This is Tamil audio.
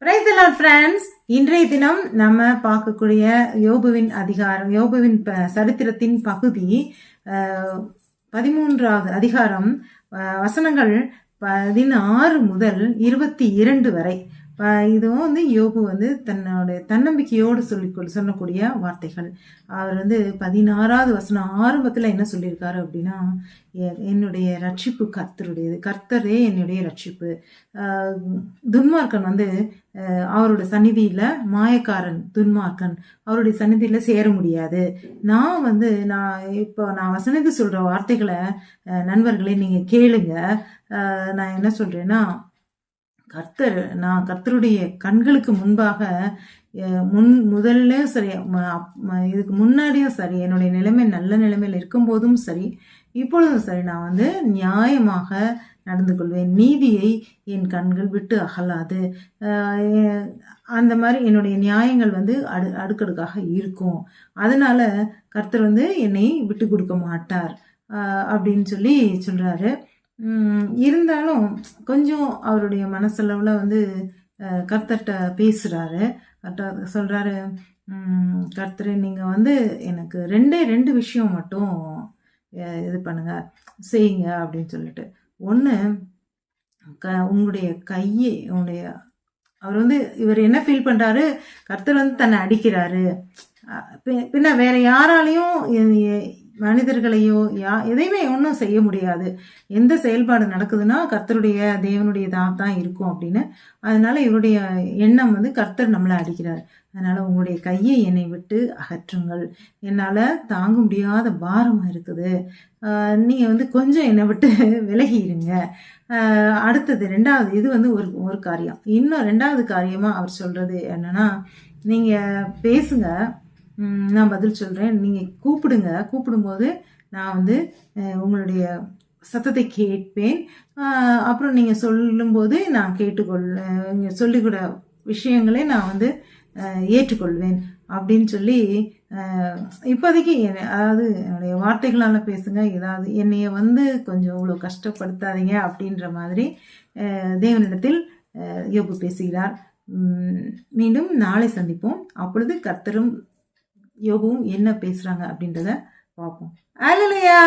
Praise the Lord friends. இன்றைய தினம் நம்ம பார்க்கக்கூடிய யோபுவின் சரித்திரத்தின் பகுதி 13வது அதிகாரம், வசனங்கள் 16 முதல் 22 வரை. இதுவும் யோபு தன்னோட தன்னம்பிக்கையோடு சொல்லக்கூடிய வார்த்தைகள். அவர் 16வது வசனம் ஆரம்பத்துல என்ன சொல்லியிருக்காரு அப்படின்னா, என்னுடைய ரட்சிப்பு கர்த்தருடையது, கர்த்தரே என்னுடைய ரட்சிப்பு. துன்மார்க்கன் அவருடைய சந்நிதியில, மாயக்காரன் துன்மார்க்கன் அவருடைய சந்நிதியில சேர முடியாது. நான் வசனத்து சொல்ற வார்த்தைகளை நண்பர்களே நீங்க கேளுங்க. நான் என்ன சொல்றேன்னா, நான் கர்த்தருடைய கண்களுக்கு முன்பாக முதல்ல சரி, இதுக்கு முன்னாடியும் சரி, என்னுடைய நிலைமை நல்ல நிலைமையில் இருக்கும் போதும் சரி, இப்பொழுதும் சரி, நான் நியாயமாக நடந்து கொள்வேன். நீதியை என் கண்கள் விட்டு அகலாது. அந்த மாதிரி என்னுடைய நியாயங்கள் அடுக்கடுக்காக இருக்கும். அதனால கர்த்தர் என்னை விட்டு கொடுக்க மாட்டார் அப்படின்னு சொல்றாரு. இருந்தாலும் கொஞ்சம் அவருடைய மனசளவுல கர்த்தர்கிட்ட பேசுறாரு. கர்த்தர் சொல்றாரு, கர்த்தர் நீங்க எனக்கு ரெண்டு விஷயம் மட்டும் இது பண்ணுங்க, செய்யுங்க அப்படின்னு சொல்லிட்டு. ஒன்று, உங்களுடைய கையை அவர் இவர் என்ன ஃபீல் பண்றாரு, கர்த்தர் தன்னை அடிக்கிறாரு, பின்ன வேற யாராலையும் மனிதர்களையோ எதையுமே ஒன்றும் செய்ய முடியாது. எந்த செயல்பாடு நடக்குதுன்னா கர்த்தருடைய தேவனுடையதாக தான் இருக்கும் அப்படின்னு. அதனால இவருடைய எண்ணம் கர்த்தர் நம்மளை அடிக்கிறார். அதனால உங்களுடைய கையை என்னை விட்டு அகற்றுங்கள், என்னால் தாங்க முடியாத பாரமாக இருக்குது, நீங்கள் கொஞ்சம் என்னை விட்டு விலகி இருங்க. அடுத்தது ரெண்டாவது, இது ஒரு காரியம். இன்னும் ரெண்டாவது காரியமாக அவர் சொல்றது என்னன்னா, நீங்கள் பேசுங்க, நான் பதில் சொல்கிறேன், நீங்கள் கூப்பிடுங்க, கூப்பிடும்போது நான் உங்களுடைய சத்தத்தை கேட்பேன், அப்புறம் நீங்கள் சொல்லும்போது நான் நீங்கள் சொல்லிக்கூட விஷயங்களை நான் ஏற்றுக்கொள்வேன் அப்படின்னு சொல்லி, இப்போதைக்கு அதாவது என்னுடைய வார்த்தைகளால் பேசுங்க, ஏதாவது என்னைய கொஞ்சம் இவ்வளோ கஷ்டப்படுத்தாதீங்க அப்படின்ற மாதிரி தேவனிடத்தில் யோபு பேசுகிறார். மீண்டும் நாளை சந்திப்போம். அப்பொழுது கர்த்தரும் யோபுவும் என்ன பேசுறாங்க அப்படின்றத பார்ப்போம். அல்லேலூயா.